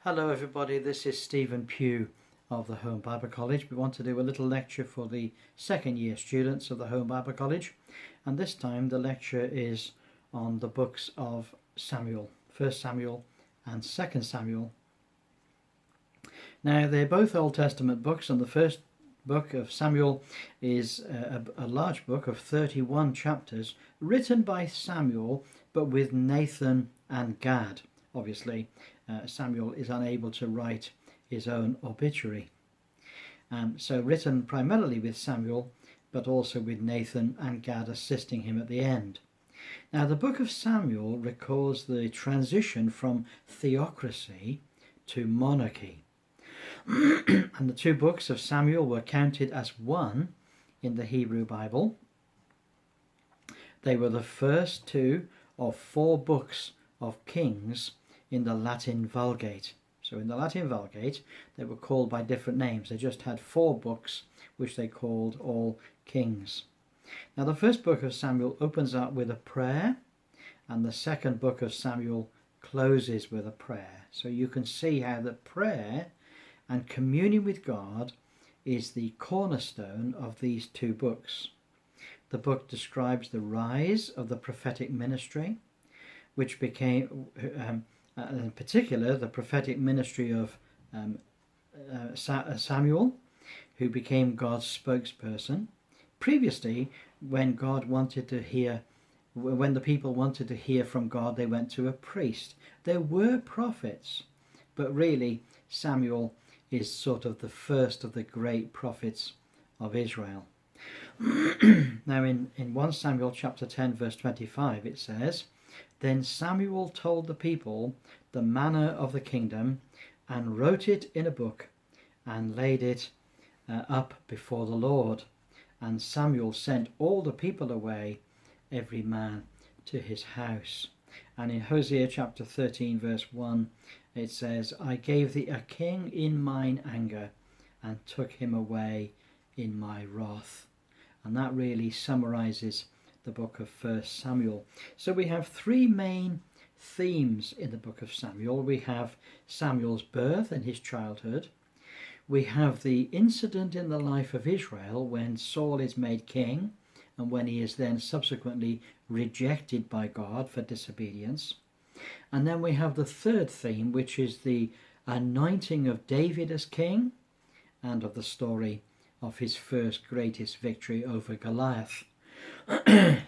Hello everybody, this is Stephen Pugh of the Home Bible College. We want to do a little lecture for the second year students of the Home Bible College, and this time the lecture is on the books of Samuel, 1st Samuel and 2nd Samuel. Now they're both Old Testament books, and the first book of Samuel is a large book of 31 chapters written by Samuel but with Nathan and Gad. Obviously, Samuel is unable to write his own obituary. So written primarily with Samuel, but also with Nathan and Gad assisting him at the end. Now, the book of Samuel records the transition from theocracy to monarchy. And the two books of Samuel were counted as one in the Hebrew Bible. They were the first two of 4 books of Kings in the Latin Vulgate. So in the Latin Vulgate, they were called by different names. They just had 4 books, which they called all Kings. Now, the first book of Samuel opens up with a prayer, and the second book of Samuel closes with a prayer. So you can see how the prayer and communion with God is the cornerstone of these 2 books. The book describes the rise of the prophetic ministry, which became, in particular, the prophetic ministry of Samuel, who became God's spokesperson. Previously, when the people wanted to hear from God, they went to a priest. There were prophets, but really Samuel is sort of the first of the great prophets of Israel. Now in 1 Samuel chapter 10 verse 25 it says, "Then Samuel told the people the manner of the kingdom and wrote it in a book and laid it up before the Lord. And Samuel sent all the people away, every man to his house." And in Hosea chapter 13 verse 1 it says, "I gave thee a king in mine anger and took him away in my wrath." And that really summarizes the book of 1 Samuel. So we have 3 main themes in the book of Samuel. We have Samuel's birth and his childhood. We have the incident in the life of Israel when Saul is made king and when he is then subsequently rejected by God for disobedience. And then we have the third theme, which is the anointing of David as king and of the story of his first greatest victory over Goliath.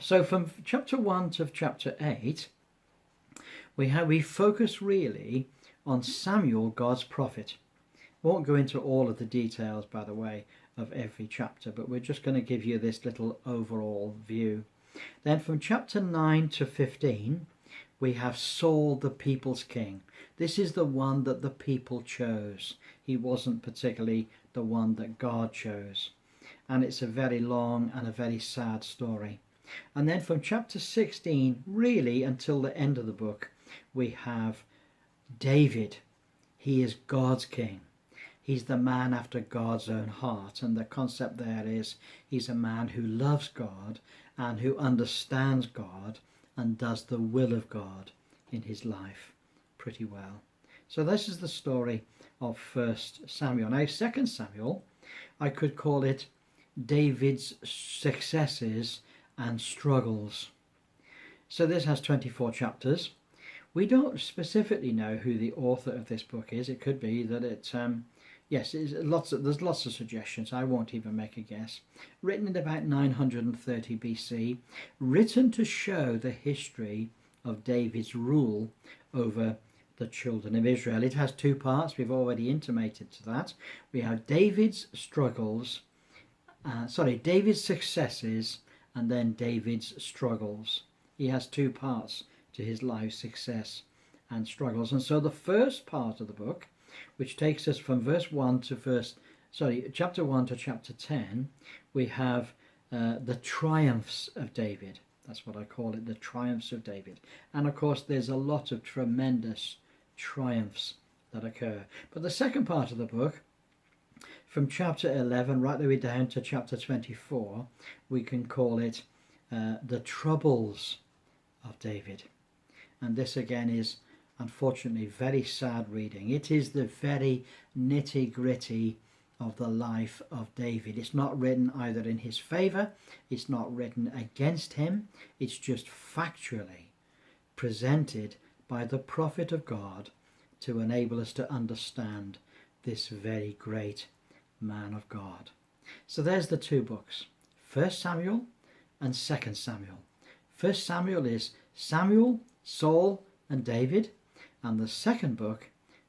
So from chapter 1 to chapter 8, we focus really on Samuel, God's prophet. I won't go into all of the details, by the way, of every chapter, but we're just going to give you this little overall view. Then from chapter 9 to 15, we have Saul, the people's king. This is the one that the people chose. He wasn't particularly the one that God chose. And it's a very long and a very sad story. And then from chapter 16, really until the end of the book, we have David. He is God's king. He's the man after God's own heart. And the concept there is he's a man who loves God and who understands God and does the will of God in his life pretty well. So this is the story of 1 Samuel. Now 2 Samuel, I could call it David's successes and struggles. So this has 24 chapters. We don't specifically know who the author of this book is. It could be that there's lots of suggestions. I won't even make a guess. Written in about 930 BC, written to show the history of David's rule over the children of Israel. It has 2 parts. We've already intimated to that. We have David's successes, and then David's struggles. He has 2 parts to his life, success and struggles. And so the first part of the book, which takes us from chapter 1 to chapter 10, we have the triumphs of David. That's what I call it, the triumphs of David. And of course there's a lot of tremendous triumphs that occur. But the second part of the book, from chapter 11 right the way down to chapter 24, we can call it the troubles of David. And this again is unfortunately very sad reading. It is the very nitty-gritty of the life of David. It's not written either in his favour, it's not written against him, it's just factually presented by the prophet of God to enable us to understand this very great man of God. So there's the two books, 1 Samuel and 2 Samuel. 1 Samuel is Samuel, Saul and David, and the second book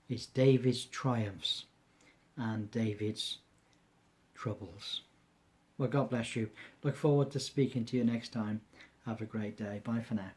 is David's triumphs and David's troubles. Well, God bless you. Look forward to speaking to you next time. Have a great day. Bye for now.